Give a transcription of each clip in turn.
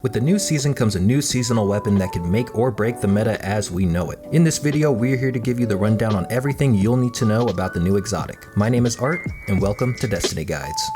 With the new season comes a new seasonal weapon that can make or break the meta as we know it. In this video, we're here to give you the rundown on everything you'll need to know about the new exotic. My name is Art, and welcome to Destiny Guides.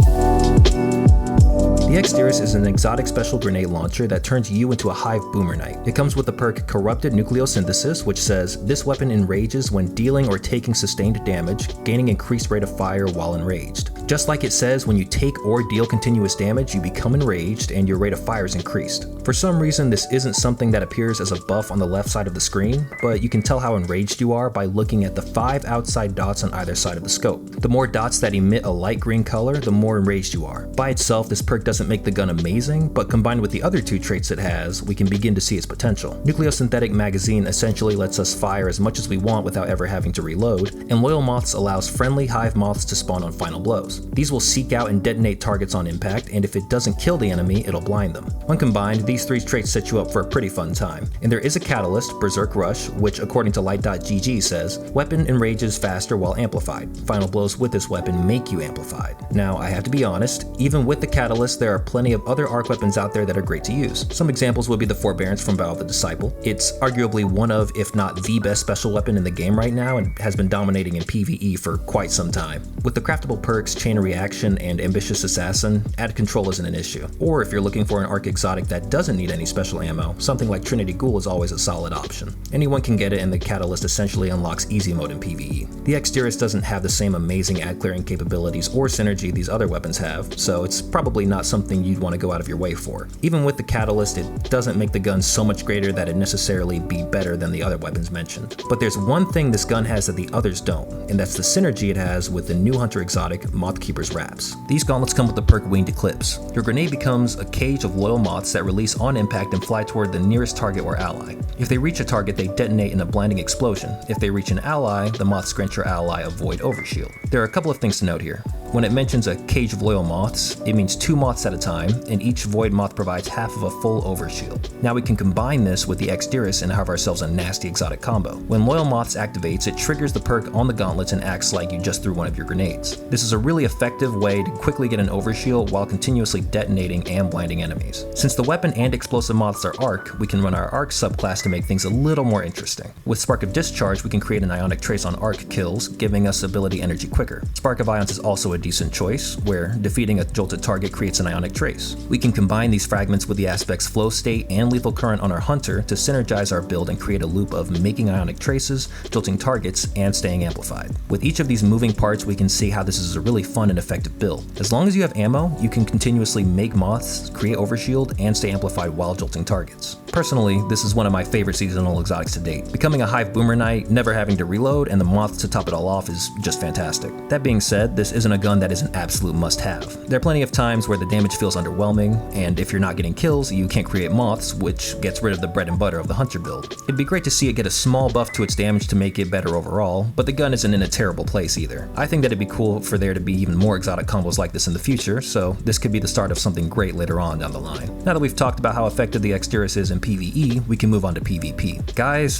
The Exteris is an exotic special grenade launcher that turns you into a hive boomer knight. It comes with the perk Corrupted Nucleosynthesis, which says, this weapon enrages when dealing or taking sustained damage, gaining increased rate of fire while enraged. Just like it says, when you take or deal continuous damage, you become enraged and your rate of fire is increased. For some reason, this isn't something that appears as a buff on the left side of the screen, but you can tell how enraged you are by looking at the 5 outside dots on either side of the scope. The more dots that emit a light green color, the more enraged you are. By itself, this perk doesn't make the gun amazing, but combined with the other 2 traits it has, we can begin to see its potential. Nucleosynthetic Magazine essentially lets us fire as much as we want without ever having to reload, and Loyal Moths allows friendly hive moths to spawn on final blows. These will seek out and detonate targets on impact, and if it doesn't kill the enemy, it'll blind them. When combined, these 3 traits set you up for a pretty fun time. And there is a catalyst, Berserk Rush, which according to Light.gg says, weapon enrages faster while amplified. Final blows with this weapon make you amplified. Now, I have to be honest, even with the catalyst, there are plenty of other arc weapons out there that are great to use. Some examples would be the Forbearance from Vow of the Disciple. It's arguably one of, if not the best special weapon in the game right now, and has been dominating in PvE for quite some time. With the craftable perks Chain of Reaction and Ambitious Assassin, added control isn't an issue. Or if you're looking for an arc exotic that doesn't need any special ammo, something like Trinity Ghoul is always a solid option. Anyone can get it, and the catalyst essentially unlocks easy mode in PvE. The Exteris doesn't have the same amazing ad clearing capabilities or synergy these other weapons have, so it's probably not something you'd want to go out of your way for. Even with the catalyst, it doesn't make the gun so much greater that it necessarily be better than the other weapons mentioned. But there's one thing this gun has that the others don't, and that's the synergy it has with the new hunter exotic Mothkeeper's Wraps. These gauntlets come with the perk Winged Eclipse. Your grenade becomes a cage of loyal moths that release on impact and fly toward the nearest target or ally. If they reach a target, they detonate in a blinding explosion. If they reach an ally, the moths grant your ally a void overshield. There are a couple of things to note here. When it mentions a cage of loyal moths, it means 2 moths at a time, and each void moth provides half of a full overshield. Now we can combine this with the Exteris and have ourselves a nasty exotic combo. When loyal moths activates, it triggers the perk on the gauntlets and acts like you just threw one of your grenades. This is a really effective way to quickly get an overshield while continuously detonating and blinding enemies. Since the weapon and explosive moths are arc, we can run our arc subclass to make things a little more interesting. With Spark of Discharge, we can create an ionic trace on arc kills, giving us ability energy quicker. Spark of Ions is also a decent choice, where defeating a jolted target creates an ionic trace. We can combine these fragments with the aspects Flow State and Lethal Current on our hunter to synergize our build and create a loop of making ionic traces, jolting targets, and staying amplified. With each of these moving parts, we can see how this is a really fun and effective build. As long as you have ammo, you can continuously make moths, create overshield, and stay amplified while jolting targets. Personally, this is one of my favorite seasonal exotics to date. Becoming a hive boomer knight, never having to reload, and the moths to top it all off is just fantastic. That being said, this isn't a gun that is an absolute must-have. There are plenty of times where the damage feels underwhelming, and if you're not getting kills, you can't create moths, which gets rid of the bread and butter of the hunter build. It'd be great to see it get a small buff to its damage to make it better overall, but the gun isn't in a terrible place either. I think that it'd be cool for there to be even more exotic combos like this in the future, so this could be the start of something great later on down the line. Now that we've talked about how effective the Exteris is in PvE, we can move on to PvP. Guys,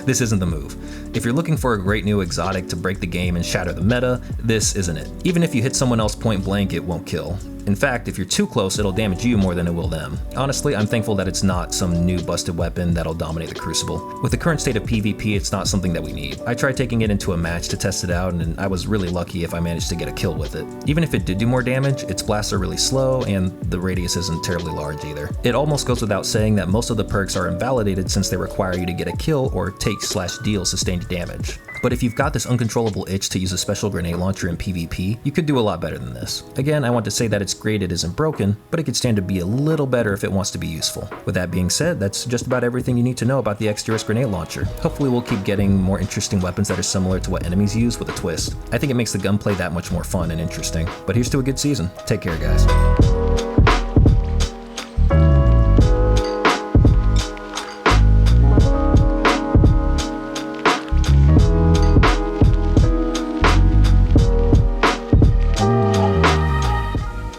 this isn't the move. If you're looking for a great new exotic to break the game and shatter the meta, this isn't it. Even if you hit someone else point blank, it won't kill. In fact, if you're too close, it'll damage you more than it will them. Honestly, I'm thankful that it's not some new busted weapon that'll dominate the Crucible. With the current state of PvP, it's not something that we need. I tried taking it into a match to test it out, and I was really lucky if I managed to get a kill with it. Even if it did do more damage, its blasts are really slow, and the radius isn't terribly large either. It almost goes without saying that most of the perks are invalidated since they require you to get a kill or take/deal sustained damage. But if you've got this uncontrollable itch to use a special grenade launcher in PvP, you could do a lot better than this. Again, I want to say that it's great it isn't broken, but it could stand to be a little better if it wants to be useful. With that being said, that's just about everything you need to know about the Exteris grenade launcher. Hopefully we'll keep getting more interesting weapons that are similar to what enemies use with a twist. I think it makes the gunplay that much more fun and interesting. But here's to a good season. Take care, guys.